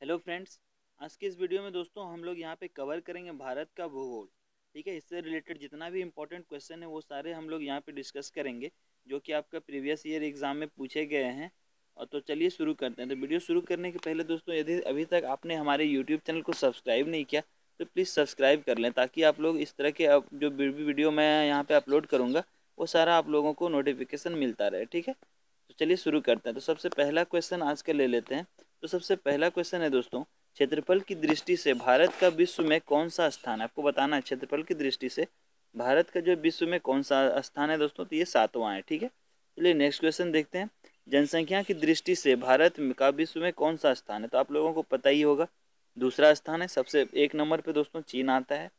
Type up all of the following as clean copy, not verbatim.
Hello friends. आज की इस वीडियो में दोस्तों हम लोग यहाँ पे कवर करेंगे भारत का भूगोल। ठीक है, इससे रिलेटेड जितना भी इंपॉर्टेंट क्वेश्चन है वो सारे हम लोग यहाँ पे डिस्कस करेंगे जो कि आपका प्रीवियस ईयर एग्जाम में पूछे गए हैं। और तो चलिए शुरू करते हैं। तो वीडियो शुरू करने के पहले दोस्तों यदि अभी तक आपने हमारे यूट्यूब चैनल को सब्सक्राइब नहीं किया तो प्लीज़ सब्सक्राइब कर लें, ताकि आप लोग इस तरह के अब जो वीडियो मैं यहाँ पे अपलोड करूँगा वो सारा आप लोगों को नोटिफिकेशन मिलता रहे। ठीक है, तो चलिए शुरू करते हैं। तो सबसे पहला क्वेश्चन आज का ले लेते हैं। तो सबसे पहला क्वेश्चन है दोस्तों, क्षेत्रफल की दृष्टि से भारत का विश्व में कौन सा स्थान है? आपको बताना है क्षेत्रफल की दृष्टि से भारत का जो विश्व में कौन सा स्थान है दोस्तों, तो ये 7वां है। ठीक है, चलिए नेक्स्ट क्वेश्चन देखते हैं। जनसंख्या की दृष्टि से भारत का विश्व में कौन सा स्थान है? तो आप लोगों को पता ही होगा, दूसरा स्थान है। सबसे एक नंबर पे दोस्तों चीन आता है।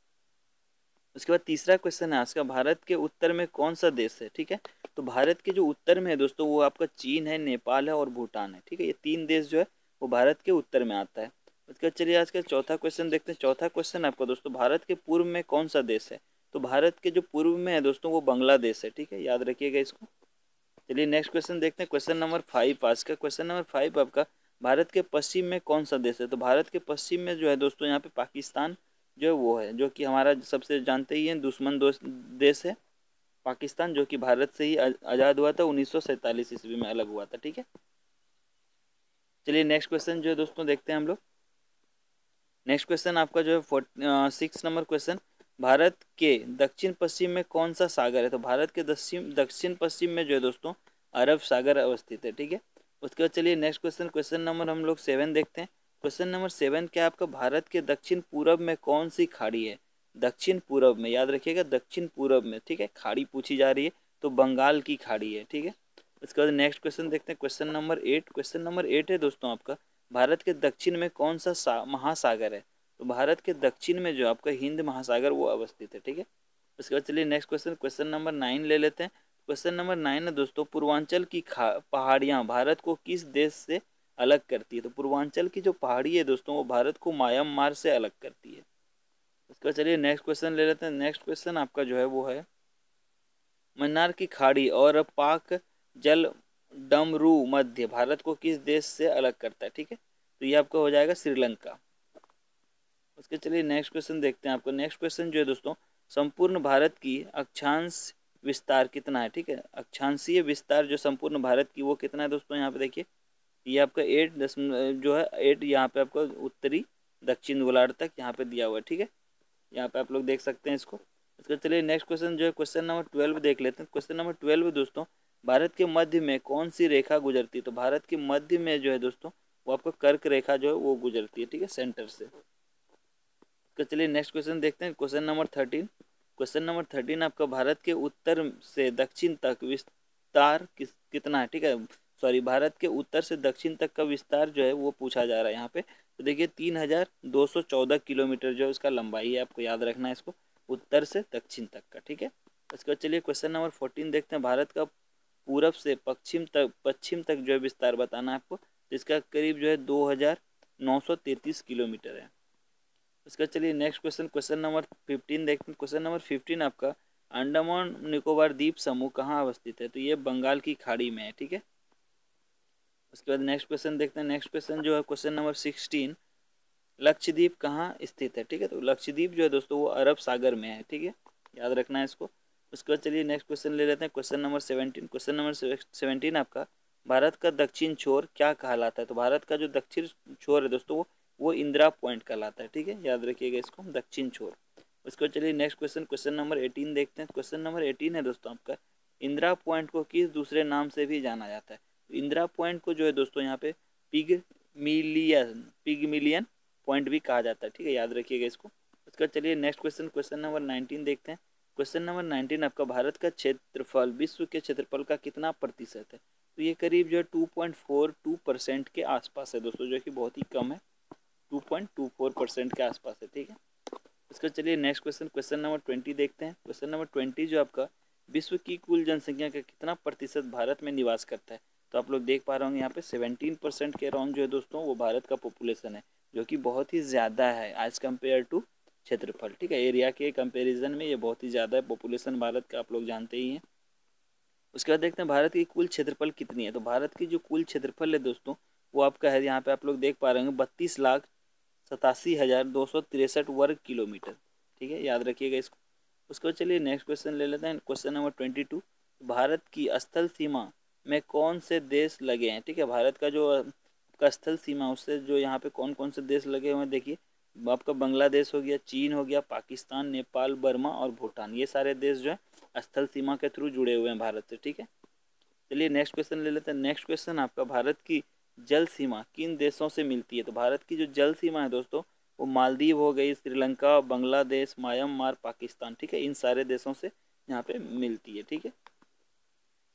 उसके बाद तीसरा क्वेश्चन है आज का, भारत के उत्तर में कौन सा देश है? ठीक है, तो भारत के जो उत्तर में है दोस्तों वो आपका चीन है, नेपाल है और भूटान है। ठीक है, ये तीन देश जो है वो भारत के उत्तर में आता है। उसके बाद चलिए आज का चौथा क्वेश्चन देखते हैं। चौथा क्वेश्चन आपका दोस्तों, भारत के पूर्व में कौन सा देश है? तो भारत के जो पूर्व में है दोस्तों वो बांग्लादेश है। ठीक है, याद रखिएगा इसको। चलिए नेक्स्ट क्वेश्चन देखते हैं, क्वेश्चन नंबर 5। आज का क्वेश्चन नंबर 5 आपका, भारत के पश्चिम में कौन सा देश है? तो भारत के पश्चिम में जो है दोस्तों यहाँ पे पाकिस्तान जो है वो है, जो कि हमारा सबसे जानते ही हैं दुश्मन दोस्त देश है पाकिस्तान, जो कि भारत से ही आज़ाद हुआ था 1947 ईस्वी में अलग हुआ था। ठीक है, चलिए नेक्स्ट क्वेश्चन जो है दोस्तों देखते हैं हम लोग। नेक्स्ट क्वेश्चन आपका जो है 6 नंबर क्वेश्चन, भारत के दक्षिण पश्चिम में कौन सा सागर है? तो भारत के दक्षिण पश्चिम में जो है दोस्तों अरब सागर अवस्थित है। ठीक है, उसके बाद चलिए नेक्स्ट क्वेश्चन, क्वेश्चन नंबर हम लोग 7 देखते हैं। क्वेश्चन नंबर 7 क्या आपका, भारत के दक्षिण पूरब में कौन सी खाड़ी है? दक्षिण पूरब में, याद रखिएगा दक्षिण पूरब में। ठीक है, खाड़ी पूछी जा रही है तो बंगाल की खाड़ी है। ठीक है, उसके बाद नेक्स्ट क्वेश्चन देखते हैं, क्वेश्चन नंबर 8। क्वेश्चन नंबर 8 है दोस्तों आपका, भारत के दक्षिण में कौन सा महासागर है? तो भारत के दक्षिण में जो आपका हिंद महासागर वो अवस्थित है। ठीक है, उसके बाद चलिए नेक्स्ट क्वेश्चन, क्वेश्चन नंबर 9 ले लेते हैं। क्वेश्चन नंबर 9 है दोस्तों, पूर्वांचल की पहाड़ियाँ भारत को किस देश से अलग करती है? तो पूर्वांचल की जो पहाड़ी है दोस्तों वो भारत को म्यांमार से अलग करती है। उसके बाद चलिए नेक्स्ट क्वेश्चन ले लेते हैं। नेक्स्ट क्वेश्चन आपका जो है वो है, मन्नार की खाड़ी और पाक जल डमरू मध्य भारत को किस देश से अलग करता है? ठीक है, तो ये आपका हो जाएगा श्रीलंका। उसके चलिए नेक्स्ट क्वेश्चन देखते हैं। आपको नेक्स्ट क्वेश्चन जो है दोस्तों, संपूर्ण भारत की अक्षांश विस्तार कितना है? ठीक है, अक्षांशीय विस्तार जो संपूर्ण भारत की वो कितना है दोस्तों, यहाँ पे देखिए ये आपका 8 जो है 8 यहाँ पे आपका उत्तरी दक्षिण गोलार्ध तक यहाँ पे दिया हुआ है। ठीक है, यहाँ पे आप लोग देख सकते हैं इसको। इसका चलिए नेक्स्ट क्वेश्चन जो है क्वेश्चन नंबर 12 देख लेते हैं। क्वेश्चन नंबर 12 दोस्तों, भारत के मध्य में कौन सी रेखा गुजरती है? तो भारत के मध्य में जो है दोस्तों वो आपका कर्क रेखा जो है वो गुजरती है। ठीक है, सेंटर से। तो चलिए नेक्स्ट क्वेश्चन देखते हैं, क्वेश्चन नंबर 13। क्वेश्चन नंबर 13 आपका, भारत के उत्तर से दक्षिण तक विस्तार कितना है? ठीक है, सॉरी, भारत के उत्तर से दक्षिण तक का विस्तार जो है वो पूछा जा रहा है यहाँ पे। तो देखिए 3214 किलोमीटर जो है उसका लंबाई है, आपको याद रखना है इसको, उत्तर से दक्षिण तक का। ठीक है, उसके बाद चलिए क्वेश्चन नंबर 14 देखते हैं। भारत का पूरब से पश्चिम तक जो है विस्तार बताना है आपको, जिसका करीब जो है 2933 किलोमीटर है। उसका चलिए नेक्स्ट क्वेश्चन, क्वेश्चन नंबर 15 देखते हैं। क्वेश्चन नंबर 15 आपका, अंडमान निकोबार द्वीप समूह कहाँ अवस्थित है? तो ये बंगाल की खाड़ी में है। ठीक है, उसके बाद नेक्स्ट क्वेश्चन देखते हैं। नेक्स्ट क्वेश्चन जो है क्वेश्चन नंबर 16, लक्षद्वीप कहाँ स्थित है? ठीक है, तो लक्षद्वीप जो है दोस्तों वो अरब सागर में है। ठीक है, याद रखना है इसको। उसके बाद चलिए नेक्स्ट क्वेश्चन ले लेते हैं, क्वेश्चन नंबर 17। क्वेश्चन नंबर 17 आपका, भारत का दक्षिण छोर क्या कहलाता है? तो भारत का जो दक्षिण छोर है दोस्तों वो इंदिरा पॉइंट कहलाता है। ठीक है, याद रखिएगा इसको, दक्षिण छोर। उसको चलिए नेक्स्ट क्वेश्चन, क्वेश्चन नंबर 18 देखते हैं। क्वेश्चन नंबर 18 है दोस्तों आपका, इंदिरा पॉइंट को किस दूसरे नाम से भी जाना जाता है? तो इंदिरा पॉइंट को जो है दोस्तों यहाँ पे पिगमिलियन पॉइंट भी कहा जाता है। ठीक है, याद रखिएगा इसको। उसका चलिए नेक्स्ट क्वेश्चन, क्वेश्चन नंबर 19 देखते हैं। क्वेश्चन नंबर 19 आपका, भारत का क्षेत्रफल विश्व के क्षेत्रफल का कितना प्रतिशत है? तो ये करीब जो है 2.42% के आसपास है दोस्तों, जो कि बहुत ही कम है, 2.24% के आसपास है। ठीक है, इसका चलिए नेक्स्ट क्वेश्चन, क्वेश्चन नंबर 20 देखते हैं। क्वेश्चन नंबर 20 जो आपका, विश्व की कुल जनसंख्या का कितना प्रतिशत भारत में निवास करता है? तो आप लोग देख पा रहे होंगे यहाँ पे 17% के अराउंड जो है दोस्तों वो भारत का पॉपुलेशन है, जो कि बहुत ही ज़्यादा है एज कम्पेयर टू क्षेत्रफल। ठीक है, एरिया के कंपेरिजन में ये बहुत ही ज़्यादा है पॉपुलेशन भारत का, आप लोग जानते ही हैं। उसके बाद देखते हैं भारत की कुल क्षेत्रफल कितनी है। तो भारत की जो कुल क्षेत्रफल है दोस्तों वो आपका है, यहाँ पे आप लोग देख पा रहे होंगे 32,87,263 वर्ग किलोमीटर। ठीक है, याद रखिएगा इसको। उसके बाद चलिए नेक्स्ट क्वेश्चन ले लेते हैं, क्वेश्चन नंबर 22। भारत की स्थल सीमा में कौन से देश लगे हैं? ठीक है, भारत का जो का स्थल सीमा उससे जो यहाँ पे कौन कौन से देश लगे हुए हैं देखिए, आपका बांग्लादेश हो गया, चीन हो गया, पाकिस्तान, नेपाल, बर्मा और भूटान, ये सारे देश जो है स्थल सीमा के थ्रू जुड़े हुए हैं भारत से। ठीक है, चलिए नेक्स्ट क्वेश्चन ले लेते हैं। नेक्स्ट क्वेश्चन आपका, भारत की जल सीमा किन देशों से मिलती है? तो भारत की जो जल सीमा है दोस्तों वो मालदीव हो गई, श्रीलंका, बांग्लादेश, म्यांमार, पाकिस्तान। ठीक है, इन सारे देशों से यहाँ पे मिलती है। ठीक है,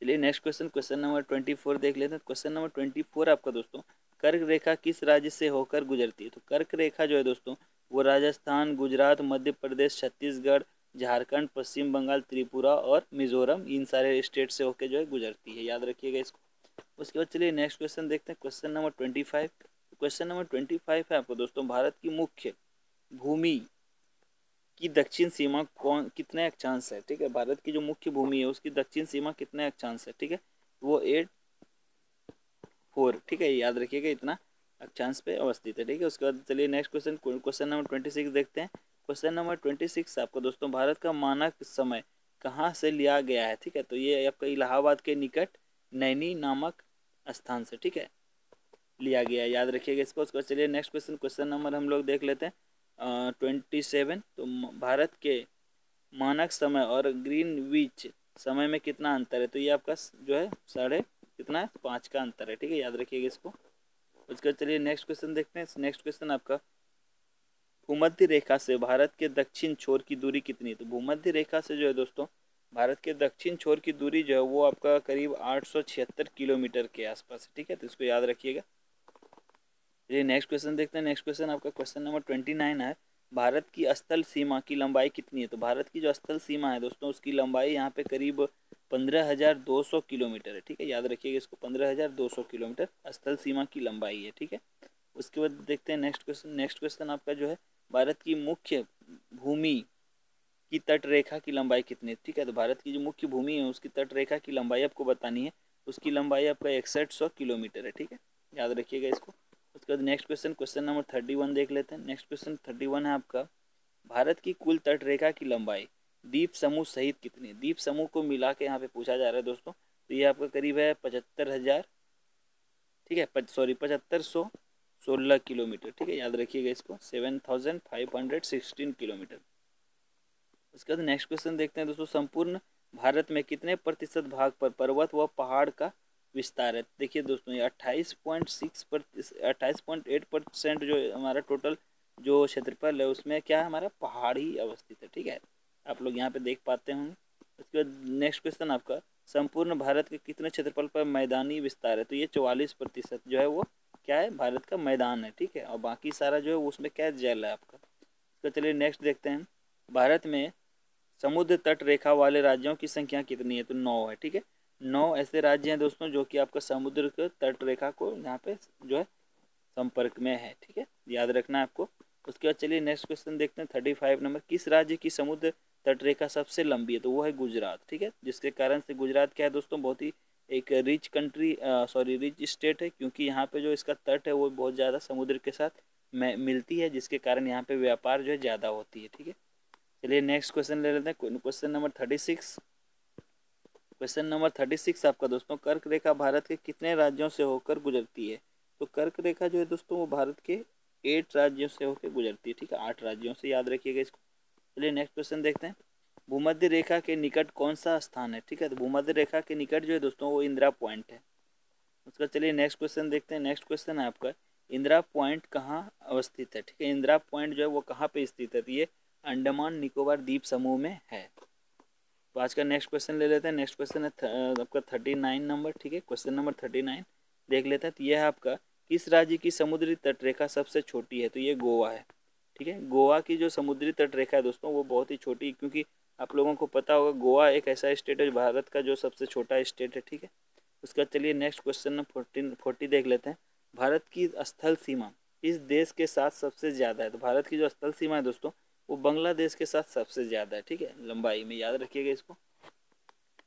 चलिए नेक्स्ट क्वेश्चन, क्वेश्चन नंबर 24 देख लेते हैं। क्वेश्चन नंबर 24 आपका दोस्तों, कर्क रेखा किस राज्य से होकर गुजरती है? तो कर्क रेखा जो है दोस्तों वो राजस्थान, गुजरात, मध्य प्रदेश, छत्तीसगढ़, झारखंड, पश्चिम बंगाल, त्रिपुरा और मिजोरम, इन सारे स्टेट से होकर जो है गुजरती है, याद रखिएगा इसको। उसके बाद चलिए नेक्स्ट क्वेश्चन देखते हैं, क्वेश्चन नंबर 25। क्वेश्चन नंबर 25 है आपको दोस्तों, भारत की मुख्य भूमि की दक्षिण सीमा कौन कितने अक्षांश है? ठीक है, भारत की जो मुख्य भूमि है उसकी दक्षिण सीमा कितने अक्षांश है? ठीक है, वो 8,4। ठीक है, याद रखिएगा इतना अक्षांश पे अवस्थित है। ठीक है, उसके बाद चलिए नेक्स्ट क्वेश्चन, क्वेश्चन नंबर 26 देखते हैं। क्वेश्चन नंबर 26 आपको दोस्तों, भारत का मानक समय कहाँ से लिया गया है? ठीक है, तो ये आपका इलाहाबाद के निकट नैनी नामक स्थान से, ठीक है, लिया गया है, याद रखिएगा इसको। उसके बाद चलिए नेक्स्ट क्वेश्चन, क्वेश्चन नंबर हम लोग देख लेते हैं 27। तो भारत के मानक समय और ग्रीनविच समय में कितना अंतर है? तो ये आपका जो है साढ़े कितना है 5 का अंतर है। ठीक है, याद रखिएगा इसको। उसके बाद चलिए नेक्स्ट क्वेश्चन देखते हैं। नेक्स्ट क्वेश्चन आपका, भूमध्य रेखा से भारत के दक्षिण छोर की दूरी कितनी है? तो भूमध्य रेखा से जो है दोस्तों भारत के दक्षिण छोर की दूरी जो है वो आपका करीब 876 किलोमीटर के आसपास है। ठीक है, तो इसको याद रखिएगा। चलिए नेक्स्ट क्वेश्चन देखते हैं। नेक्स्ट क्वेश्चन आपका क्वेश्चन नंबर 29 है, भारत की स्थल सीमा की लंबाई कितनी है? तो भारत की जो स्थल सीमा है दोस्तों उसकी लंबाई यहाँ पे करीब 15,200 किलोमीटर है। ठीक है, याद रखिएगा इसको, 15,200 किलोमीटर स्थल सीमा की लंबाई है। ठीक है, उसके बाद देखते हैं नेक्स्ट क्वेश्चन। नेक्स्ट क्वेश्चन आपका जो है, भारत की मुख्य भूमि की तट रेखा की लंबाई कितनी है? ठीक है, तो भारत की जो मुख्य भूमि है उसकी तट रेखा की लंबाई आपको बतानी है, उसकी लंबाई आपका 6100 किलोमीटर है। ठीक है, याद रखिएगा इसको। उसके बाद नेक्स्ट क्वेश्चन, क्वेश्चन नंबर 31 देख लेते हैं। नेक्स्ट क्वेश्चन 31 है आपका, भारत की कुल तट रेखा की लंबाई द्वीप समूह सहित कितनी है? द्वीप समूह को मिला के यहाँ पे पूछा जा रहा है दोस्तों, तो ये आपका करीब है 75,000, ठीक है, 7516 किलोमीटर। ठीक है, याद रखिएगा इसको, 7516 किलोमीटर। उसके बाद नेक्स्ट क्वेश्चन देखते हैं दोस्तों, संपूर्ण भारत में कितने प्रतिशत भाग पर पर्वत व पहाड़ का विस्तार है? देखिए दोस्तों, ये 28.8% जो हमारा टोटल जो क्षेत्रफल है उसमें क्या है, हमारा पहाड़ ही अवस्थित है। ठीक है, आप लोग यहाँ पे देख पाते होंगे। उसके बाद नेक्स्ट क्वेश्चन आपका, संपूर्ण भारत के कितने क्षेत्रफल पर मैदानी विस्तार है? तो ये 44% जो है वो क्या है, भारत का मैदान है। ठीक है, और बाकी सारा जो है उसमें क्या जल है आपका। तो चलिए नेक्स्ट देखते हैं, भारत में समुद्र तट रेखा वाले राज्यों की संख्या कितनी है? तो 9 है। ठीक है, 9 ऐसे राज्य हैं दोस्तों जो कि आपका समुद्र के तट रेखा को यहाँ पे जो है संपर्क में है। ठीक है, याद रखना है आपको। उसके बाद चलिए नेक्स्ट क्वेश्चन देखते हैं 35 नंबर, किस राज्य की समुद्र तट रेखा सबसे लंबी है? तो वो है गुजरात। ठीक है, जिसके कारण से गुजरात क्या है दोस्तों, बहुत ही एक रिच कंट्री रिच स्टेट है, क्योंकि यहाँ पे जो इसका तट है वो बहुत ज़्यादा समुद्र के साथ मिलती है, जिसके कारण यहाँ पे व्यापार जो है ज़्यादा होती है। ठीक है, चलिए नेक्स्ट क्वेश्चन ले लेते हैं, क्वेश्चन नंबर 36। क्वेश्चन नंबर 36 आपका दोस्तों, कर्क रेखा भारत के कितने राज्यों से होकर गुजरती है? तो कर्क रेखा जो है दोस्तों वो भारत के 8 राज्यों से होकर गुजरती है। ठीक है, 8 राज्यों से, याद रखिएगा इसको। चलिए नेक्स्ट क्वेश्चन देखते हैं, भूमध्य रेखा के निकट कौन सा स्थान है? ठीक है, तो भूमध्य रेखा के निकट जो है दोस्तों वो इंदिरा पॉइंट है। उसका चलिए नेक्स्ट क्वेश्चन देखते हैं। नेक्स्ट क्वेश्चन है आपका, इंदिरा पॉइंट कहाँ अवस्थित है? ठीक है, इंदिरा पॉइंट जो है वो कहाँ पे स्थित है? तो ये अंडमान निकोबार द्वीप समूह में है। तो आज का नेक्स्ट क्वेश्चन ले लेते हैं। नेक्स्ट क्वेश्चन है आपका 39 नंबर। ठीक है, क्वेश्चन नंबर 39 देख लेते हैं। तो यह है आपका, किस राज्य की समुद्री तट रेखा सबसे छोटी है? तो ये गोवा है। ठीक है, गोवा की जो समुद्री तट रेखा है दोस्तों वो बहुत ही छोटी, क्योंकि आप लोगों को पता होगा गोवा एक ऐसा स्टेट है भारत का जो सबसे छोटा स्टेट है। ठीक है, उसका चलिए नेक्स्ट क्वेश्चन 40 देख लेते हैं, भारत की स्थल सीमा इस देश के साथ सबसे ज़्यादा है? तो भारत की जो स्थल सीमा है दोस्तों वो बांग्लादेश के साथ सबसे ज़्यादा है। ठीक है, लंबाई में, याद रखिएगा इसको।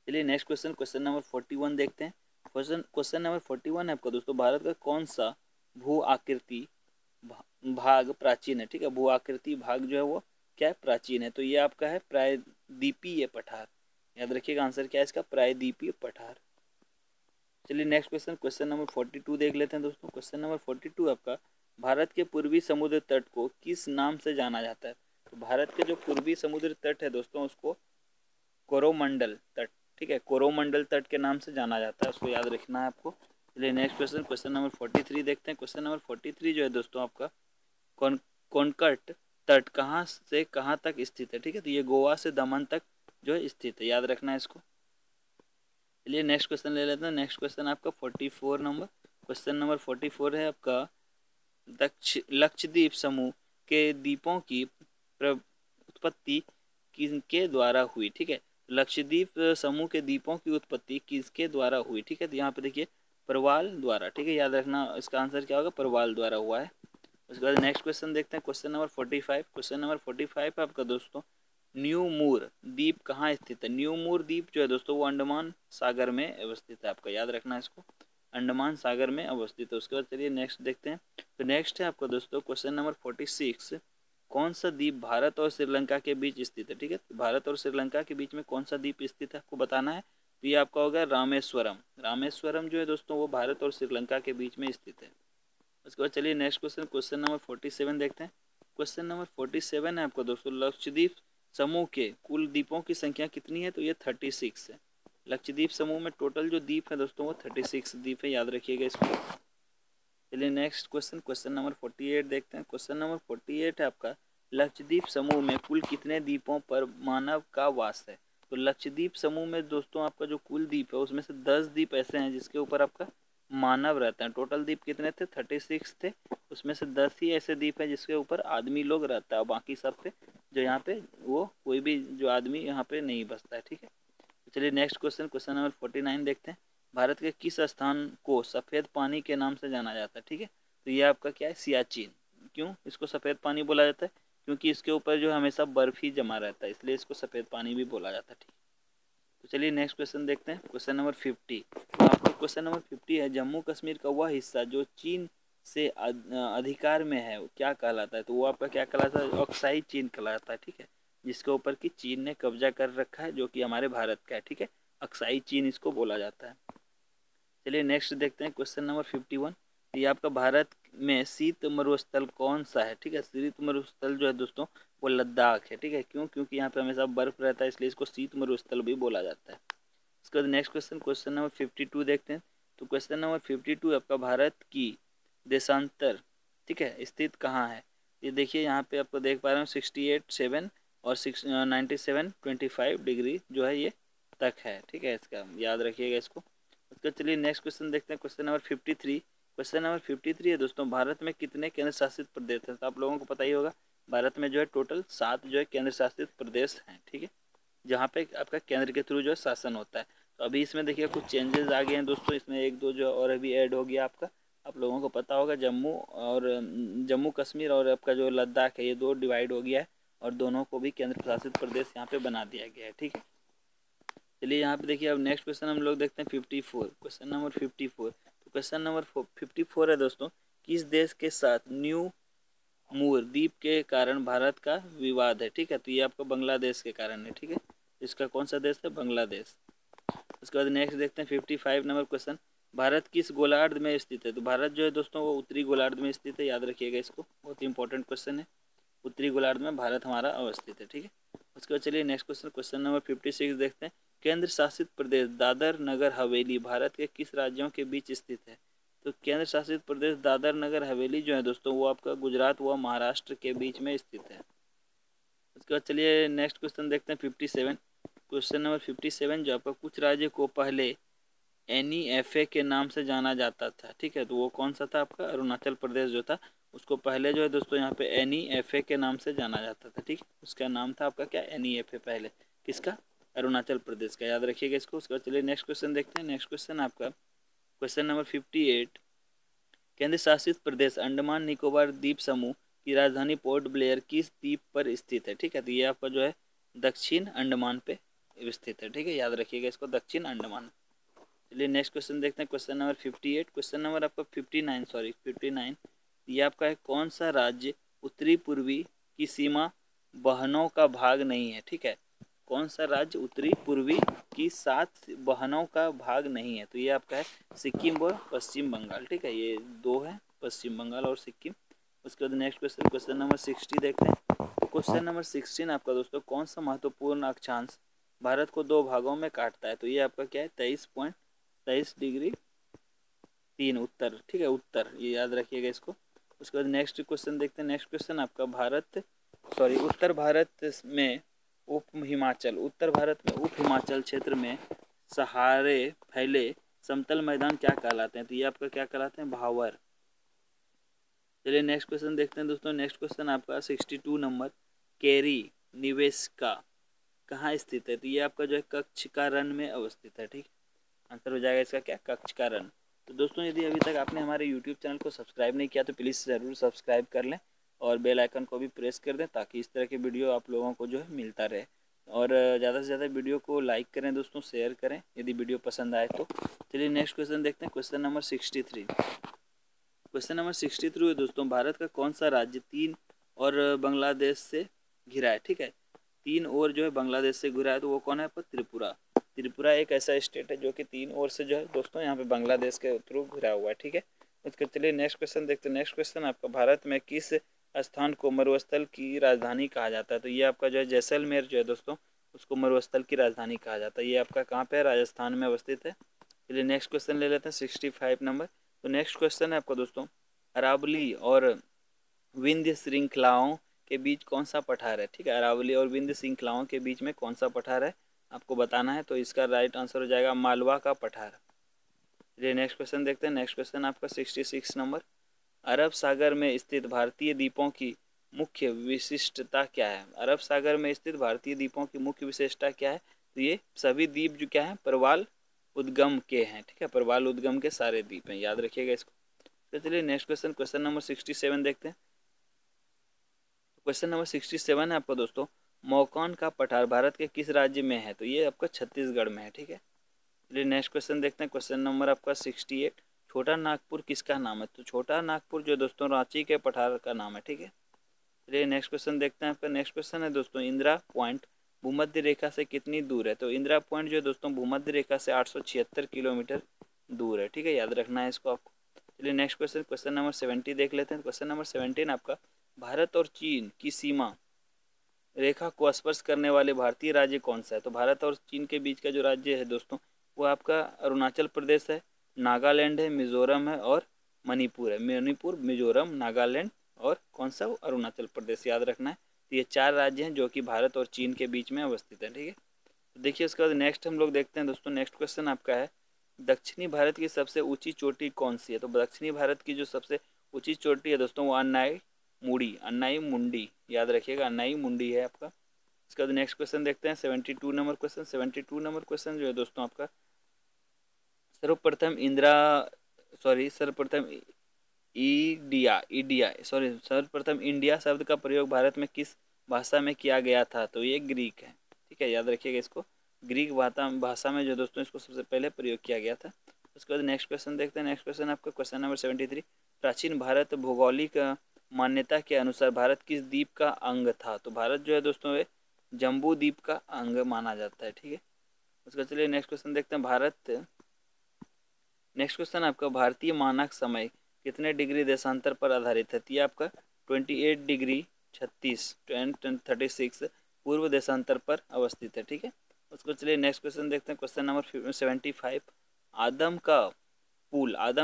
चलिए नेक्स्ट क्वेश्चन, क्वेश्चन नंबर 41 देखते हैं। क्वेश्चन नंबर 41 है आपका दोस्तों, भारत का कौन सा भू आकृति भाग प्राचीन है, ठीक है। भू आकृति भाग जो है वो क्या है, प्राचीन है। तो ये आपका है प्रायद्वीपीय पठार। याद रखिएगा आंसर क्या है इसका, प्रायद्वीपीय पठार। चलिए नेक्स्ट क्वेश्चन, क्वेश्चन नंबर 42 देख लेते हैं दोस्तों। क्वेश्चन नंबर 42 आपका, भारत के पूर्वी समुद्र तट को किस नाम से जाना जाता है? तो भारत के जो पूर्वी समुद्र तट है दोस्तों उसको कोरोमंडल तट, ठीक है, कोरोमंडल तट के नाम से जाना जाता है, उसको याद रखना है आपको। चलिए नेक्स्ट क्वेश्चन, क्वेश्चन नंबर 43 देखते हैं। क्वेश्चन नंबर 43 जो है दोस्तों आपका, कोनकट तट कहाँ से कहाँ तक स्थित है? ठीक है, तो ये गोवा से दमन तक जो है स्थित है, याद रखना है इसको। चलिए नेक्स्ट क्वेश्चन ले लेते हैं। नेक्स्ट क्वेश्चन आपका 44 नंबर, क्वेश्चन नंबर 44 है आपका, लक्षद्वीप समूह के द्वीपों की उत्पत्ति किसके द्वारा हुई? ठीक है, लक्षद्वीप समूह के द्वीपों की उत्पत्ति किसके द्वारा हुई? ठीक है, तो यहाँ पे देखिए परवाल द्वारा, ठीक है, याद रखना इसका आंसर क्या होगा, परवाल द्वारा हुआ है। उसके बाद नेक्स्ट क्वेश्चन देखते हैं, क्वेश्चन नंबर 45। क्वेश्चन नंबर 45 आपका दोस्तों, न्यू मूर द्वीप कहाँ स्थित है? न्यू मूर द्वीप जो है दोस्तों वो अंडमान सागर में अवस्थित है, आपका याद रखना है इसको, अंडमान सागर में अवस्थित है। उसके बाद चलिए नेक्स्ट देखते हैं। तो नेक्स्ट है आपका दोस्तों क्वेश्चन नंबर 46, कौन सा द्वीप भारत और श्रीलंका के बीच स्थित है? ठीक है, भारत और श्रीलंका के बीच में कौन सा द्वीप स्थित है आपको बताना है। तो ये आपका होगा रामेश्वरम। रामेश्वरम जो है दोस्तों वो भारत और श्रीलंका के बीच में स्थित है। उसके बाद चलिए नेक्स्ट क्वेश्चन, क्वेश्चन नंबर 47 देखते हैं। क्वेश्चन नंबर 47 है आपका दोस्तों, लक्षद्वीप समूह के कुल द्वीपों की संख्या कितनी है? तो ये 36 है। लक्षद्वीप समूह में टोटल जो द्वीप है दोस्तों वो 36 द्वीप है, याद रखिएगा इसको। चलिए नेक्स्ट क्वेश्चन, क्वेश्चन नंबर 48 देखते हैं। क्वेश्चन नंबर 48 है आपका, लक्षद्वीप समूह में कुल कितने द्वीपों पर मानव का वास है? तो लक्षद्वीप समूह में दोस्तों आपका जो कुल द्वीप है उसमें से 10 द्वीप ऐसे हैं जिसके ऊपर आपका मानव रहता है। टोटल द्वीप कितने थे? 36 थे, उसमें से 10 ही ऐसे द्वीप है जिसके ऊपर आदमी लोग रहता है, और बाकी सब पे जो यहाँ पे वो कोई भी जो आदमी यहाँ पे नहीं बसता है, ठीक है। चलिए नेक्स्ट क्वेश्चन, क्वेश्चन नंबर 49 देखते हैं। भारत के किस स्थान को सफ़ेद पानी के नाम से जाना जाता है? ठीक है, तो ये आपका क्या है, सियाचिन। क्यों इसको सफ़ेद पानी बोला जाता है? क्योंकि इसके ऊपर जो हमेशा बर्फ ही जमा रहता है, इसलिए इसको सफ़ेद पानी भी बोला जाता है, ठीक। तो चलिए नेक्स्ट क्वेश्चन देखते हैं, क्वेश्चन नंबर 50। तो आपका क्वेश्चन नंबर 50 है, जम्मू कश्मीर का वह हिस्सा जो चीन से अधिकार में है वो क्या कहलाता है? तो वो आपका क्या कहलाता है, ऑक्साई चीन कहलाता है, ठीक है, जिसके ऊपर कि चीन ने कब्जा कर रखा है, जो कि हमारे भारत का है, ठीक है, अक्साई चीन इसको बोला जाता है। चलिए नेक्स्ट देखते हैं, क्वेश्चन नंबर 51। ये आपका भारत में शीत मरुस्थल कौन सा है? ठीक है, शीत मरुस्थल जो है दोस्तों वो लद्दाख है, ठीक है। क्यों? क्योंकि यहाँ पे हमेशा बर्फ रहता है, इसलिए इसको शीत मरुस्थल भी बोला जाता है। इसके बाद नेक्स्ट क्वेश्चन, क्वेश्चन नंबर 52 देखते हैं। तो क्वेश्चन नंबर 52 आपका, भारत की देशांतर, ठीक है, स्थित कहाँ है? ये देखिए यहाँ पे आपको देख पा रहे हो 68, 7 और 97, 25 डिग्री जो है ये तक है, ठीक है, इसका याद रखिएगा इसको। उसका चलिए नेक्स्ट क्वेश्चन देखते हैं, क्वेश्चन नंबर 53। क्वेश्चन नंबर 53 है दोस्तों, भारत में कितने केंद्र शासित प्रदेश हैं? तो आप लोगों को पता ही होगा, भारत में जो है टोटल 7 जो है केंद्र शासित प्रदेश हैं, ठीक है, जहाँ पे आपका केंद्र के थ्रू जो है शासन होता है। तो अभी इसमें देखिए कुछ चेंजेस आ गए हैं दोस्तों, इसमें एक दो जो और अभी ऐड हो गया आपका, आप लोगों को पता होगा, जम्मू कश्मीर और आपका जो लद्दाख है ये 2 डिवाइड हो गया है, और दोनों को भी केंद्र शासित प्रदेश यहाँ पे बना दिया गया है, ठीक है। चलिए यहाँ पे देखिए अब नेक्स्ट क्वेश्चन हम लोग देखते हैं 54, क्वेश्चन नंबर 54। तो क्वेश्चन नंबर 54 है दोस्तों, किस देश के साथ न्यू मूर द्वीप के कारण भारत का विवाद है? ठीक है, तो ये आपको बांग्लादेश के कारण है, ठीक है, इसका कौन सा देश है? बांग्लादेश। उसके बाद नेक्स्ट देखते हैं 55 नंबर क्वेश्चन, भारत किस गोलार्ध में स्थित है? तो भारत जो है दोस्तों वो उत्तरी गोलार्ध में स्थित है, याद रखिएगा इसको, बहुत ही इंपॉर्टेंट क्वेश्चन है, उत्तरी गोलार्ध में भारत हमारा अवस्थित है, ठीक है। उसके बाद चलिए नेक्स्ट क्वेश्चन, क्वेश्चन नंबर 56 देखते हैं, केंद्र शासित प्रदेश दादर नगर हवेली भारत के किस राज्यों के बीच स्थित है? तो केंद्र शासित प्रदेश दादर नगर हवेली जो है दोस्तों वो आपका गुजरात व महाराष्ट्र के बीच में स्थित है। उसके बाद चलिए नेक्स्ट क्वेश्चन देखते हैं 57। क्वेश्चन नंबर 57 जो आपका, कुछ राज्य को पहले NEFA के नाम से जाना जाता था, ठीक है, तो वो कौन सा था आपका? अरुणाचल प्रदेश जो था उसको पहले जो है दोस्तों यहाँ पे NEFA के नाम से जाना जाता था, ठीक है, उसका नाम था आपका क्या? NEFA पहले, किसका? अरुणाचल प्रदेश का, याद रखिएगा इसको। उसके बाद चलिए नेक्स्ट क्वेश्चन देखते हैं। नेक्स्ट क्वेश्चन आपका क्वेश्चन नंबर 58, केंद्र शासित प्रदेश अंडमान निकोबार द्वीप समूह की राजधानी पोर्ट ब्लेयर किस द्वीप पर स्थित है? ठीक है, तो ये आपका जो है दक्षिण अंडमान पे स्थित है, ठीक है, याद रखिएगा इसको, दक्षिण अंडमान। चलिए नेक्स्ट क्वेश्चन देखते हैं, क्वेश्चन नंबर 58। क्वेश्चन नंबर आपका 59, ये आपका है, कौन सा राज्य उत्तरी पूर्वी की सीमा बहनों का भाग नहीं है। ठीक है, कौन सा राज्य उत्तरी पूर्वी की 7 बहनों का भाग नहीं है। तो ये आपका है सिक्किम और पश्चिम बंगाल। ठीक है, ये दो है, पश्चिम बंगाल और सिक्किम। उसके बाद नेक्स्ट क्वेश्चन, क्वेश्चन नंबर 60 देखते हैं। तो क्वेश्चन नंबर 16 आपका दोस्तों, कौन सा महत्वपूर्ण अक्षांश भारत को 2 भागों में काटता है। तो ये आपका क्या है, 23.23 डिग्री 3 उत्तर। ठीक है, उत्तर, ये याद रखिएगा इसको। उसके बाद नेक्स्ट क्वेश्चन देखते हैं। नेक्स्ट क्वेश्चन आपका उत्तर भारत में उत्तर भारत में उप हिमाचल क्षेत्र में सहारे फैले समतल मैदान क्या कहलाते हैं। तो ये आपका क्या कहलाते हैं, भावर। चलिए नेक्स्ट क्वेश्चन देखते हैं दोस्तों। नेक्स्ट क्वेश्चन आपका 62 नंबर, केरी निवेशिका कहाँ स्थित है। तो ये आपका जो है कच्छ का रण में अवस्थित है। ठीक, आंसर हो जाएगा इसका क्या, कच्छ का रण। तो दोस्तों यदि अभी तक आपने हमारे यूट्यूब चैनल को सब्सक्राइब नहीं किया तो प्लीज़ ज़रूर सब्सक्राइब कर लें और बेल आइकन को भी प्रेस कर दें, ताकि इस तरह के वीडियो आप लोगों को जो है मिलता रहे। और ज़्यादा से ज़्यादा वीडियो को लाइक करें दोस्तों, शेयर करें यदि वीडियो पसंद आए तो। चलिए नेक्स्ट क्वेश्चन देखते हैं, क्वेश्चन नंबर 63। क्वेश्चन नंबर 63 है दोस्तों, भारत का कौन सा राज्य 3 और बांग्लादेश से घिरा है। ठीक है, 3 और जो है बांग्लादेश से घिरा है, तो वो कौन है, त्रिपुरा। त्रिपुरा एक ऐसा स्टेट है जो कि 3 ओर से जो है दोस्तों यहाँ पे बांग्लादेश के थ्रू घिरा हुआ है। ठीक है, उसके चलिए नेक्स्ट क्वेश्चन देखते हैं। नेक्स्ट क्वेश्चन आपका, भारत में किस स्थान को मरुस्थल की राजधानी कहा जाता है। तो ये आपका जो है जैसलमेर जो है दोस्तों, उसको मरुस्थल की राजधानी कहा जाता है। ये आपका कहाँ पे है, राजस्थान में अवस्थित है। चलिए नेक्स्ट क्वेश्चन ले लेते हैं, 65 नंबर। तो नेक्स्ट क्वेश्चन है आपका दोस्तों, अरावली और विंध्य श्रृंखलाओं के बीच कौन सा पठार है। ठीक है, अरावली और विंध्य श्रृंखलाओं के बीच में कौन सा पठार है आपको बताना है। तो इसका राइट आंसर हो जाएगा मालवा का पठार। चलिए नेक्स्ट क्वेश्चन देखते हैं। नेक्स्ट क्वेश्चन आपका 66 नंबर, अरब सागर में स्थित भारतीय द्वीपों की मुख्य विशिष्टता क्या है। अरब सागर में स्थित भारतीय द्वीपों की मुख्य विशेषता क्या है। तो ये सभी द्वीप जो क्या है, प्रवाल उद्गम के हैं। ठीक है, प्रवाल उद्गम के सारे द्वीप हैं, याद रखिएगा इसको। तो चलिए नेक्स्ट क्वेश्चन, क्वेश्चन नंबर 67 देखते हैं। क्वेश्चन नंबर 67 है आपका दोस्तों, मौकान का पठार भारत के किस राज्य में है। तो ये आपका छत्तीसगढ़ में है। ठीक है, चलिए नेक्स्ट क्वेश्चन देखते हैं। क्वेश्चन नंबर आपका 68, छोटा नागपुर किसका नाम है। तो छोटा नागपुर जो दोस्तों रांची के पठार का नाम है। ठीक है, चलिए नेक्स्ट क्वेश्चन देखते हैं। आपका नेक्स्ट क्वेश्चन है दोस्तों, इंदिरा पॉइंट भूमध्य रेखा से कितनी दूर है। तो इंदिरा पॉइंट जो है दोस्तों भूमध्य रेखा से 876 किलोमीटर दूर है। ठीक है, याद रखना है इसको आपको। चलिए नेक्स्ट क्वेश्चन, क्वेश्चन नंबर 70 देख लेते हैं। क्वेश्चन नंबर 17 आपका, भारत और चीन की सीमा रेखा को स्पर्श करने वाले भारतीय राज्य कौन सा है। तो भारत और चीन के बीच का जो राज्य है दोस्तों, वो आपका अरुणाचल प्रदेश है, नागालैंड है, मिजोरम है और मणिपुर है। मणिपुर, मिजोरम, नागालैंड और कौन सा, अरुणाचल प्रदेश, याद रखना है। तो ये 4 राज्य हैं जो कि भारत और चीन के बीच में अवस्थित है। ठीक है, तो देखिए उसके बाद नेक्स्ट हम लोग देखते हैं दोस्तों। नेक्स्ट क्वेश्चन आपका है, दक्षिणी भारत की सबसे ऊंची चोटी कौन सी है। तो दक्षिणी भारत की जो सबसे ऊंची चोटी है दोस्तों, वो अन्नाई मुंडी, याद रखिएगा, अन्नाई मुंडी है आपका। इसका नेक्स्ट क्वेश्चन देखते हैं, 72 नंबर क्वेश्चन। 72 नंबर क्वेश्चन जो है दोस्तों आपका, सर्वप्रथम इंडिया शब्द का प्रयोग भारत में किस भाषा में किया गया था। तो ये ग्रीक है। ठीक है, याद रखिएगा इसको, ग्रीक भाषा में जो दोस्तों इसको सबसे पहले प्रयोग किया गया था। उसके बाद नेक्स्ट क्वेश्चन देखते हैं। नेक्स्ट क्वेश्चन आपका क्वेश्चन नंबर 73, प्राचीन भारत भौगोलिक मान्यता के अनुसार भारत किस द्वीप का अंग था। तो भारत जो है दोस्तों ये जम्बू द्वीप का अंग माना जाता है। ठीक है, उसका चलिए नेक्स्ट क्वेश्चन देखते हैं। नेक्स्ट क्वेश्चन आपका, भारतीय मानक समय कितने डिग्री देशांतर पर आधारित है। तो ये आपका 28 डिग्री 36 पूर्व देशांतर पर अवस्थित है। ठीक है, उसको चलिए नेक्स्ट क्वेश्चन देखते हैं। क्वेश्चन नंबर 75, आदम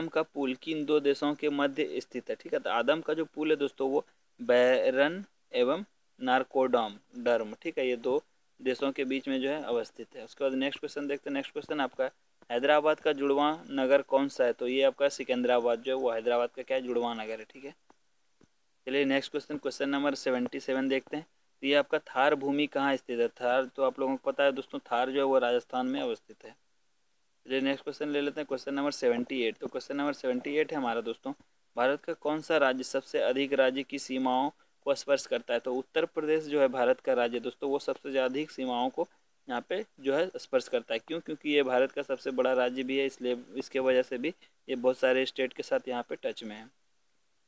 का पुल किन 2 देशों के मध्य स्थित है। ठीक है, तो आदम का जो पुल है दोस्तों वो बैरन एवं नारकोडम डर्म, ठीक है, ये 2 देशों के बीच में जो है अवस्थित है। उसके बाद नेक्स्ट क्वेश्चन देखते हैं। नेक्स्ट क्वेश्चन आपका, हैदराबाद का जुड़वां नगर कौन सा है। तो ये आपका सिकंदराबाद जो है वो हैदराबाद का क्या है, जुड़वां नगर है। ठीक है, चलिए नेक्स्ट क्वेश्चन, क्वेश्चन नंबर 77 देखते हैं। तो ये आपका थार भूमि कहाँ स्थित है। थार तो आप लोगों को पता है दोस्तों, थार जो है वो राजस्थान में अवस्थित है। चलिए नेक्स्ट क्वेश्चन ले लेते हैं, क्वेश्चन नंबर 78। तो क्वेश्चन नंबर 78 है हमारा दोस्तों, भारत का कौन सा राज्य सबसे अधिक राज्य की सीमाओं को स्पर्श करता है। तो उत्तर प्रदेश जो है भारत का राज्य दोस्तों, वो सबसे अधिक सीमाओं को यहाँ पे जो है स्पर्श करता है। क्यों? क्योंकि ये भारत का सबसे बड़ा राज्य भी है, इसलिए इसके वजह से भी ये बहुत सारे स्टेट के साथ यहाँ पे टच में है।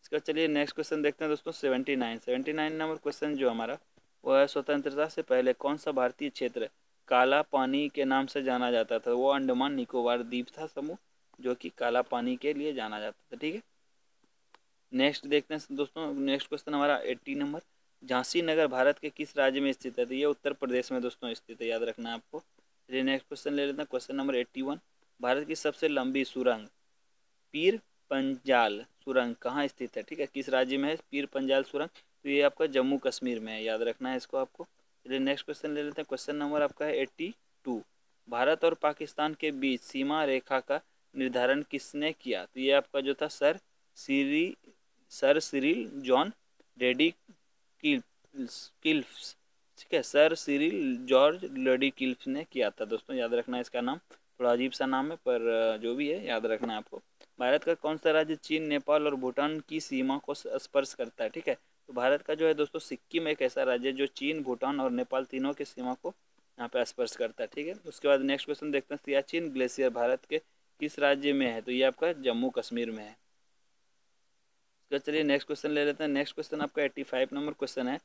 इसका चलिए नेक्स्ट क्वेश्चन देखते हैं दोस्तों। 79 नंबर क्वेश्चन जो हमारा वो है, स्वतंत्रता से पहले कौन सा भारतीय क्षेत्र काला पानी के नाम से जाना जाता था? वो अंडमान निकोबार द्वीप था समूह, जो कि काला पानी के लिए जाना जाता था। ठीक है, नेक्स्ट देखते हैं दोस्तों। नेक्स्ट क्वेश्चन हमारा 80 नंबर, झांसी नगर भारत के किस राज्य में स्थित है? तो ये उत्तर प्रदेश में दोस्तों स्थित है, याद रखना है आपको। चलिए नेक्स्ट क्वेश्चन ले लेते हैं। क्वेश्चन नंबर 81, भारत की सबसे लंबी सुरंग पीर पंजाल सुरंग कहाँ स्थित है? ठीक है, किस राज्य में है पीर पंजाल सुरंग? तो ये आपका जम्मू कश्मीर में है, याद रखना है इसको आपको। चलिए नेक्स्ट क्वेश्चन ले लेते हैं। क्वेश्चन नंबर आपका है 82, भारत और पाकिस्तान के बीच सीमा रेखा का निर्धारण किसने किया? तो ये आपका जो था सर सिरिल जॉन रेडिकिल्फ। ठीक है, सर सिरिल जॉर्ज रेडिकिल्फ ने किया था दोस्तों, याद रखना है इसका नाम। थोड़ा अजीब सा नाम है पर जो भी है याद रखना है आपको। भारत का कौन सा राज्य चीन, नेपाल और भूटान की सीमा को स्पर्श करता है? ठीक है, तो भारत का जो है दोस्तों सिक्किम एक ऐसा राज्य है जो चीन, भूटान और नेपाल तीनों की सीमा को यहाँ पे स्पर्श करता है। ठीक है, उसके बाद नेक्स्ट क्वेश्चन देखते हैं। सियाचिन ग्लेशियर भारत के किस राज्य में है? तो ये आपका जम्मू कश्मीर में है। चलिए नेक्स्ट क्वेश्चन ले लेते हैं। नेक्स्ट क्वेश्चन आपका 85 नंबर क्वेश्चन है,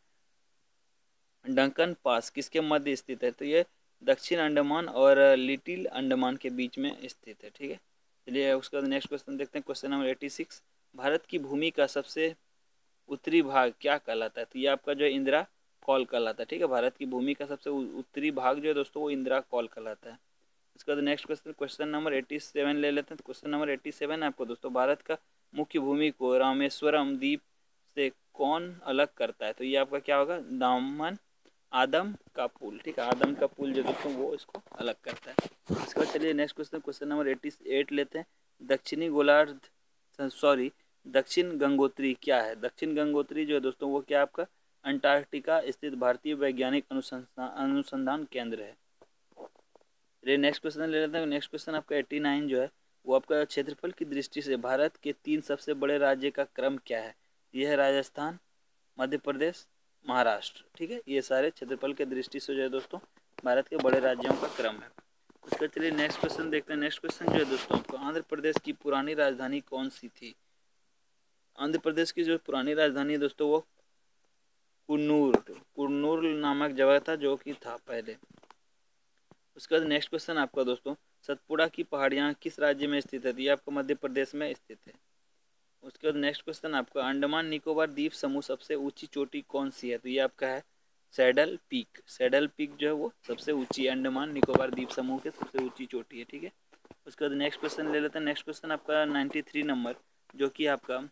डंकन पास किसके मध्य स्थित है? तो ये दक्षिण अंडमान और लिटिल अंडमान के बीच में स्थित है। ठीक है, चलिए उसके बाद नेक्स्ट क्वेश्चन देखते हैं। क्वेश्चन नंबर 86, भारत की भूमि का सबसे उत्तरी भाग क्या कहलाता है? तो ये आपका जो है इंदिरा कॉल कहलाता है। ठीक है, भारत की भूमि का सबसे उत्तरी भाग जो है दोस्तों वो इंदिरा कॉल कहलाता है। उसके बाद नेक्स्ट क्वेश्चन, क्वेश्चन नंबर 87 ले लेते हैं। तो क्वेश्चन नंबर 87 है आपको दोस्तों, भारत का मुख्य भूमि को रामेश्वरम द्वीप से कौन अलग करता है? तो ये आपका क्या होगा? दामन आदम का पुल। ठीक है, आदम का पुल जो दोस्तों वो इसको अलग करता है। इसके बाद चलिए नेक्स्ट क्वेश्चन, क्वेश्चन नंबर 88 लेते हैं। दक्षिणी गोलार्ध सॉरी दक्षिण गंगोत्री क्या है? दक्षिण गंगोत्री जो है दोस्तों वो क्या आपका अंटार्कटिका स्थित भारतीय वैज्ञानिक अनुसंधान केंद्र है। चलिए नेक्स्ट क्वेश्चन ले लेते हैं। नेक्स्ट क्वेश्चन आपका 89 जो है वो आपका क्षेत्रफल की दृष्टि से भारत के 3 सबसे बड़े राज्य का क्रम क्या है? यह है राजस्थान, मध्य प्रदेश, महाराष्ट्र। ठीक है, ये सारे क्षेत्रफल के दृष्टि से जो है दोस्तों भारत के बड़े राज्यों का क्रम है। उसका चलिए नेक्स्ट क्वेश्चन देखते हैं। नेक्स्ट क्वेश्चन जो है दोस्तों आपको, आंध्र प्रदेश की पुरानी राजधानी कौन सी थी? आंध्र प्रदेश की जो पुरानी राजधानी है दोस्तों वो कुन्नूर नामक जगह था जो कि था पहले। उसके बाद नेक्स्ट क्वेश्चन आपका दोस्तों, सतपुड़ा की पहाड़ियाँ किस राज्य में स्थित है? ये आपका मध्य प्रदेश में स्थित है। उसके बाद नेक्स्ट क्वेश्चन आपका, अंडमान निकोबार द्वीप समूह सबसे ऊंची चोटी कौन सी है? तो ये आपका है सैडल पीक। सैडल पीक जो है वो सबसे ऊंची अंडमान निकोबार द्वीप समूह के सबसे ऊंची चोटी है। ठीक है, उसके बाद नेक्स्ट क्वेश्चन ले लेते हैं। नेक्स्ट क्वेश्चन आपका 93 नंबर जो कि आपका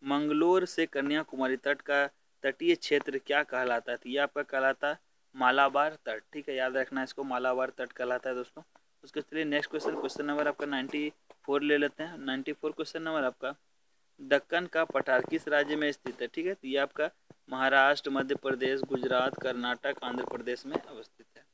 मंगलोर से कन्याकुमारी तट का तटीय क्षेत्र क्या कहलाता है? तो ये आपका कहलाता है मालाबार तट। ठीक है, याद रखना है इसको, मालाबार तट कहलाता है दोस्तों। उसके चलिए नेक्स्ट क्वेश्चन, क्वेश्चन नंबर आपका 94 ले लेते हैं। 94 क्वेश्चन नंबर आपका, दक्कन का पठार किस राज्य में स्थित है? ठीक है, तो ये आपका महाराष्ट्र, मध्य प्रदेश, गुजरात, कर्नाटक, आंध्र प्रदेश में अवस्थित है।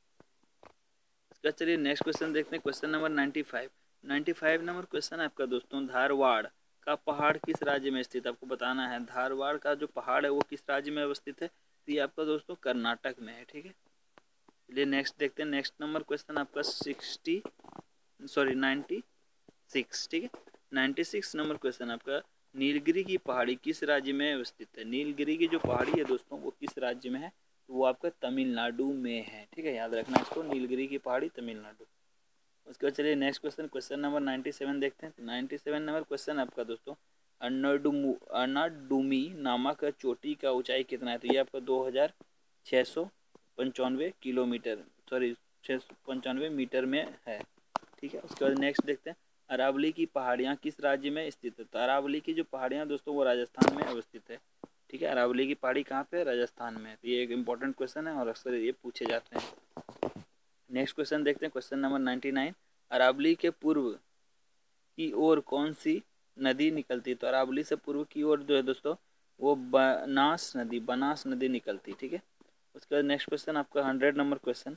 इसका चलिए नेक्स्ट क्वेश्चन देखते हैं। क्वेश्चन नंबर 95 नंबर क्वेश्चन आपका दोस्तों, धारवाड़ का पहाड़ किस राज्य में स्थित? आपको बताना है धारवाड़ का जो पहाड़ है वो किस राज्य में अवस्थित है? तो ये आपका दोस्तों कर्नाटक में है। ठीक है, चलिए नेक्स्ट देखते हैं। नेक्स्ट नंबर क्वेश्चन आपका 96। ठीक है, 96 नंबर क्वेश्चन आपका, नीलगिरी की पहाड़ी किस राज्य में अवस्थित है? नीलगिरी की जो पहाड़ी है दोस्तों वो किस राज्य में है? तो वो आपका तमिलनाडु में है। ठीक है, याद रखना इसको, नीलगिरी की पहाड़ी तमिलनाडु। उसके बाद चलिए नेक्स्ट क्वेश्चन, क्वेश्चन नंबर 97 देखते हैं। तो 97 नंबर क्वेश्चन आपका दोस्तों, अन्नाडुमी नामक चोटी का ऊंचाई कितना है? तो ये आपका 2695 किलोमीटर 695 मीटर में है। ठीक है, उसके बाद नेक्स्ट देखते हैं, अरावली की पहाड़ियाँ किस राज्य में स्थित है? तो अरावली की जो पहाड़ियाँ दोस्तों वो राजस्थान में अवस्थित है। ठीक है, अरावली की पहाड़ी कहाँ पे है? राजस्थान में। तो ये एक इंपॉर्टेंट क्वेश्चन है और अक्सर ये पूछे जाते हैं। नेक्स्ट क्वेश्चन देखते हैं। क्वेश्चन नंबर 99, अरावली के पूर्व की ओर कौन सी नदी निकलती है? तो अरावली से पूर्व की ओर जो है दोस्तों वो बनास नदी निकलती है। ठीक है, उसके बाद नेक्स्ट क्वेश्चन आपका 100 नंबर क्वेश्चन,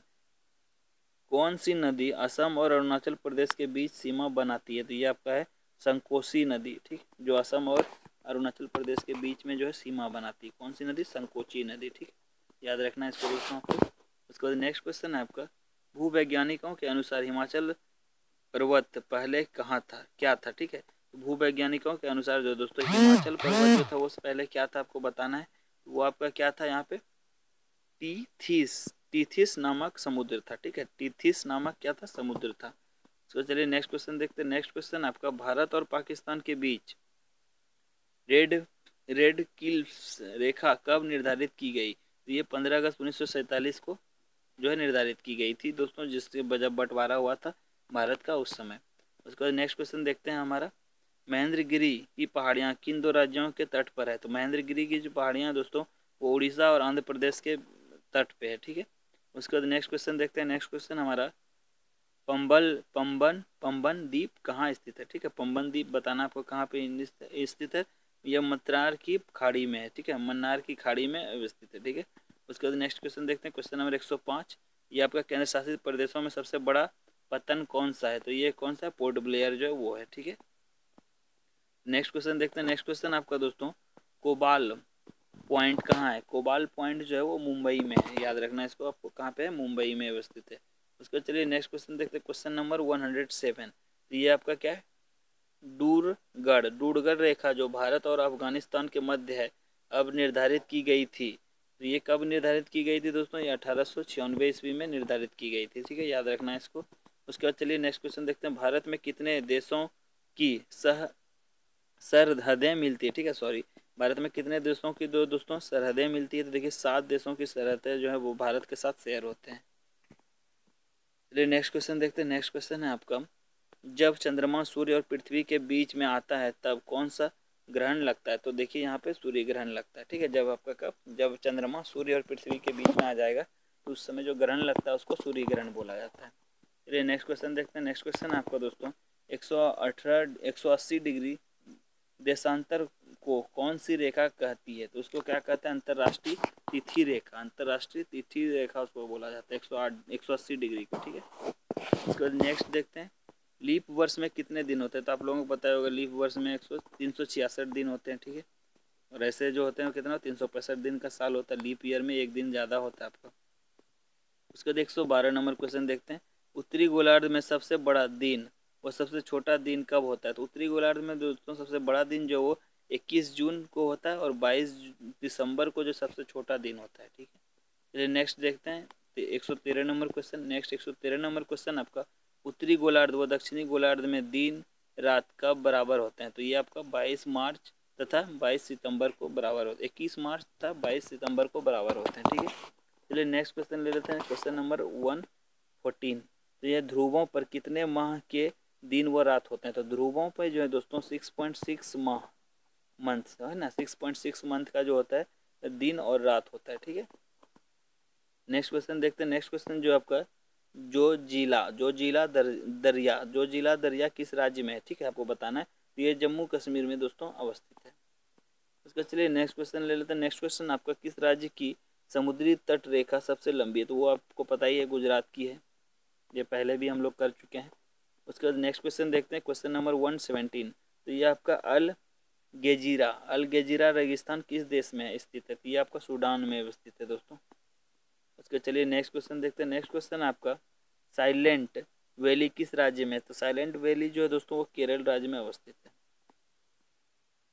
कौन सी नदी असम और अरुणाचल प्रदेश के बीच सीमा बनाती है? तो ये आपका है संकोसी नदी। ठीक, जो असम और अरुणाचल प्रदेश के बीच में जो है सीमा बनाती है, कौन सी नदी? संकोची नदी। ठीक, याद रखना है इसको दोस्तों आपको। उसके बाद नेक्स्ट क्वेश्चन है आपका, भूवैज्ञानिकों के अनुसार हिमाचल पर्वत पहले कहाँ था, क्या था, ठीक है। तो भूवैज्ञानिकों के अनुसार जो दोस्तों हिमाचल पर्वत जो था वो पहले क्या था आपको बताना है। वो आपका क्या था यहाँ पे, टीथिस, टीथिस नामक समुद्र था, ठीक है। टीथिस नामक क्या था, समुद्र था। तो चलिए नेक्स्ट क्वेश्चन देखते हैं। नेक्स्ट क्वेश्चन आपका, भारत और पाकिस्तान के बीच रेड रेड किल्स रेखा कब निर्धारित की गई। तो ये 15 अगस्त 1947 को जो है निर्धारित की गई थी दोस्तों, जिससे जब बंटवारा हुआ था भारत का उस समय। उसके बाद नेक्स्ट क्वेश्चन देखते हैं हमारा, महेंद्रगिरी की पहाड़ियाँ किन दो राज्यों के तट पर है। तो महेंद्रगिरी की जो पहाड़ियाँ दोस्तों वो उड़ीसा और आंध्र प्रदेश के तट पे है, ठीक है। उसके बाद नेक्स्ट क्वेश्चन देखते हैं। नेक्स्ट क्वेश्चन हमारा, पंबन द्वीप कहाँ स्थित है, ठीक है। पंबन द्वीप बताना आपको कहाँ पे स्थित है। यह मन्नार की खाड़ी में है, ठीक है, मन्नार की खाड़ी में स्थित है, ठीक है। उसके बाद नेक्स्ट क्वेश्चन देखते हैं, क्वेश्चन नंबर 105। ये आपका केंद्र शासित प्रदेशों में सबसे बड़ा पत्तन कौन सा है। तो ये कौन सा है, पोर्ट ब्लेयर जो है वो है, ठीक है। नेक्स्ट क्वेश्चन देखते हैं। नेक्स्ट क्वेश्चन आपका दोस्तों, कोबाल पॉइंट कहाँ है। कोबाल पॉइंट जो है वो मुंबई में है, याद रखना इसको, आपको कहाँ पे है, मुंबई में अवस्थित है। उसके चलिए नेक्स्ट क्वेश्चन देखते हैं, क्वेश्चन नंबर 107। तो ये आपका क्या है, डूरगढ़ रेखा जो भारत और अफगानिस्तान के मध्य है अब निर्धारित की गई थी। तो ये कब निर्धारित की गई थी दोस्तों, ये 1896 ईस्वी में निर्धारित की गई थी, ठीक है, याद रखना है इसको। उसके बाद चलिए नेक्स्ट क्वेश्चन देखते हैं, भारत में कितने देशों की सरहदें मिलती है, ठीक है, सॉरी, भारत में कितने देशों की दो दोस्तों सरहदें मिलती है। तो देखिए 7 देशों की सरहदें जो है वो भारत के साथ शेयर होते हैं। चलिए नेक्स्ट क्वेश्चन देखते हैं। नेक्स्ट क्वेश्चन है आपका, जब चंद्रमा सूर्य और पृथ्वी के बीच में आता है तब कौन सा ग्रहण लगता है। तो देखिए यहाँ पे सूर्य ग्रहण लगता है, ठीक है। जब आपका कब, जब चंद्रमा सूर्य और पृथ्वी के बीच में आ जाएगा तो उस समय जो ग्रहण लगता है उसको सूर्य ग्रहण बोला जाता है। चलिए नेक्स्ट क्वेश्चन देखते हैं। नेक्स्ट क्वेश्चन आपका दोस्तों, 180 डिग्री देशांतर को कौन सी रेखा कहती है। तो उसको क्या कहते हैं, अंतर्राष्ट्रीय तिथि रेखा, अंतर्राष्ट्रीय तिथि रेखा उसको बोला जाता है, 180 डिग्री को, ठीक है। उसके बाद नेक्स्ट देखते हैं, लीप वर्ष में कितने दिन होते हैं। तो आप लोगों को पता होगा लीप वर्ष में 366 दिन होते हैं, ठीक है। और ऐसे जो होते हैं कितना 365 दिन का साल होता है, लीप ईयर में एक दिन ज़्यादा होता है आपका। उसके बाद 112 नंबर क्वेश्चन देखते हैं, उत्तरी गोलार्ध में सबसे बड़ा दिन और सबसे छोटा दिन कब होता है। तो उत्तरी गोलार्ध में दोस्तों सबसे बड़ा दिन जो वो 21 जून को होता है और 22 दिसंबर को जो सबसे छोटा दिन होता है, ठीक है। चलिए नेक्स्ट देखते हैं 113 number question. Next 113 number question आपका, उत्तरी गोलार्ध व दक्षिणी गोलार्ध में दिन रात कब बराबर होते हैं। तो ये आपका 22 मार्च तथा 22 सितंबर को बराबर होते हैं, 21 मार्च तथा 22 सितंबर को बराबर होते हैं, ठीक है। चलिए नेक्स्ट क्वेश्चन ले लेते हैं, क्वेश्चन नंबर 114। तो ये ध्रुवों पर कितने माह के दिन व रात होते हैं। तो ध्रुवों पर जो है दोस्तों 6.6 माह मंथ है ना, 6.6 मंथ का जो होता है दिन और रात होता है, ठीक है। नेक्स्ट क्वेश्चन देखते हैं। नेक्स्ट क्वेश्चन जो आपका, जो जिला दरिया किस राज्य में है, ठीक है, आपको बताना है। तो ये जम्मू कश्मीर में दोस्तों अवस्थित है। उसका चलिए नेक्स्ट क्वेश्चन ले लेते हैं। नेक्स्ट क्वेश्चन आपका, किस राज्य की समुद्री तट रेखा सबसे लंबी है। तो वो आपको पता ही है, गुजरात की है, ये पहले भी हम लोग कर चुके हैं। उसके बाद नेक्स्ट क्वेश्चन देखते हैं, क्वेश्चन नंबर 117। तो ये आपका अल गेजिरा रेगिस्तान किस देश में स्थित है। तो ये आपका सूडान में स्थित है दोस्तों। उसके चलिए नेक्स्ट क्वेश्चन देखते हैं। नेक्स्ट क्वेश्चन आपका, साइलेंट वैली किस राज्य में है। तो साइलेंट वैली जो है दोस्तों वो केरल राज्य में अवस्थित है।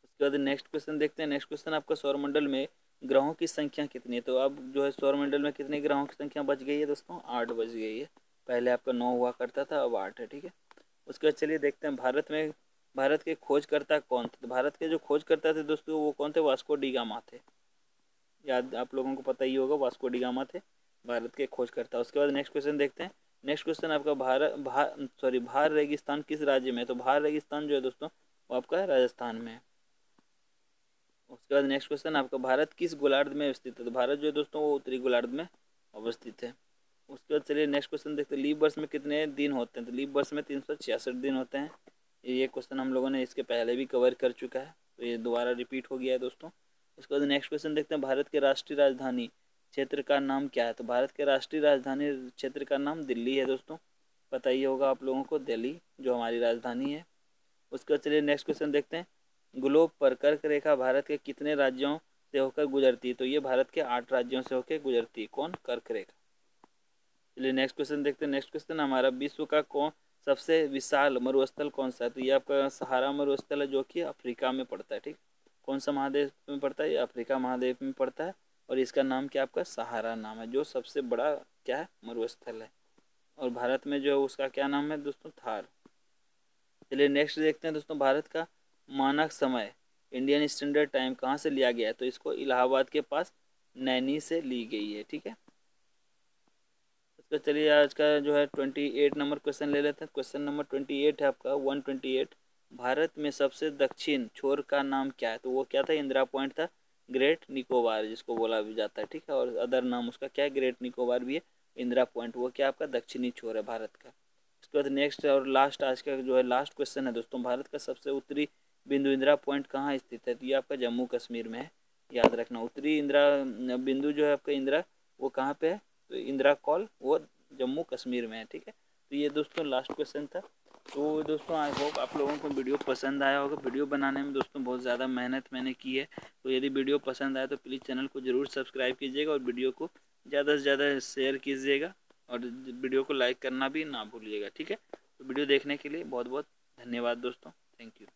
उसके बाद नेक्स्ट क्वेश्चन देखते हैं। नेक्स्ट क्वेश्चन आपका, सौरमंडल में ग्रहों की संख्या कितनी है। तो अब जो है सौरमंडल में कितने ग्रहों की संख्या बच गई है दोस्तों, 8 बच गई है। पहले आपका 9 हुआ करता था, अब 8 है, ठीक है। उसके बाद चलिए देखते हैं, भारत के खोजकर्ता कौन थे। तो भारत के जो खोजकर्ता थे दोस्तों वो कौन थे, वास्को डी गामा थे, याद आप लोगों को पता ही होगा, वास्को डी गामा थे भारत के खोजकर्ता। उसके बाद नेक्स्ट क्वेश्चन देखते हैं। नेक्स्ट क्वेश्चन आपका, भार रेगिस्तान किस राज्य में है। तो भार रेगिस्तान जो है दोस्तों वो आपका राजस्थान में है। उसके बाद नेक्स्ट क्वेश्चन आपका, भारत किस गोलार्ध में स्थित है। तो भारत जो है दोस्तों वो उत्तरी गोलार्ध में अवस्थित है। उसके बाद चलिए नेक्स्ट क्वेश्चन देखते हैं, लीप वर्ष में कितने दिन होते हैं। तो लीप वर्ष में 366 दिन होते हैं। ये क्वेश्चन हम लोगों ने इसके पहले भी कवर कर चुका है, तो ये दोबारा रिपीट हो गया है दोस्तों। उसके बाद नेक्स्ट क्वेश्चन देखते हैं, भारत के राष्ट्रीय राजधानी क्षेत्र का नाम क्या है। तो भारत के राष्ट्रीय राजधानी क्षेत्र का नाम दिल्ली है दोस्तों, पता ही होगा आप लोगों को, दिल्ली जो हमारी राजधानी है। उसके बाद चलिए नेक्स्ट क्वेश्चन देखते हैं, ग्लोब पर कर्क रेखा भारत के कितने राज्यों से होकर गुजरती है। तो ये भारत के 8 राज्यों से होकर गुजरती है, कौन, कर्क रेखा। चलिए नेक्स्ट क्वेश्चन देखते हैं। नेक्स्ट क्वेश्चन हमारा, विश्व का कौन सबसे विशाल मरुस्थल कौन सा है? तो ये आपका सहारा मरुस्थल है, जो कि अफ्रीका में पड़ता है। ठीक, कौन सा महादेव में पड़ता है? ये अफ्रीका महाद्वीप में पड़ता है और इसका नाम क्या आपका सहारा नाम है, जो सबसे बड़ा क्या है मरुस्थल है। और भारत में जो है उसका क्या नाम है दोस्तों? थार। चलिए नेक्स्ट देखते हैं दोस्तों, भारत का मानक समय इंडियन स्टैंडर्ड टाइम कहाँ से लिया गया है? तो इसको इलाहाबाद के पास नैनी से ली गई है। ठीक है, तो चलिए आज का जो है 28 नंबर क्वेश्चन ले लेते हैं। क्वेश्चन नंबर 28 है आपका 128। भारत में सबसे दक्षिण छोर का नाम क्या है? तो वो क्या था? इंदिरा पॉइंट था, ग्रेट निकोबार जिसको बोला भी जाता है। ठीक है, और अदर नाम उसका क्या है? ग्रेट निकोबार भी है, इंदिरा पॉइंट वो क्या आपका दक्षिणी छोर है भारत का। उसके बाद नेक्स्ट और लास्ट आज का जो है लास्ट क्वेश्चन है दोस्तों, भारत का सबसे उत्तरी बिंदु इंदिरा पॉइंट कहाँ स्थित है? तो ये आपका जम्मू कश्मीर में है, याद रखना। उत्तरी इंदिरा बिंदु जो है आपका इंदिरा, वो कहाँ पे है? तो इंदिरा कॉल वो जम्मू कश्मीर में है। ठीक है, तो ये दोस्तों लास्ट क्वेश्चन था। तो दोस्तों आई होप आप लोगों को वीडियो पसंद आया होगा। वीडियो बनाने में दोस्तों बहुत ज़्यादा मेहनत मैंने की है, तो यदि वीडियो पसंद आए तो प्लीज़ चैनल को ज़रूर सब्सक्राइब कीजिएगा और वीडियो को ज़्यादा से ज़्यादा शेयर कीजिएगा और वीडियो को लाइक करना भी ना भूलिएगा। ठीक है, तो वीडियो देखने के लिए बहुत बहुत धन्यवाद दोस्तों, थैंक यू।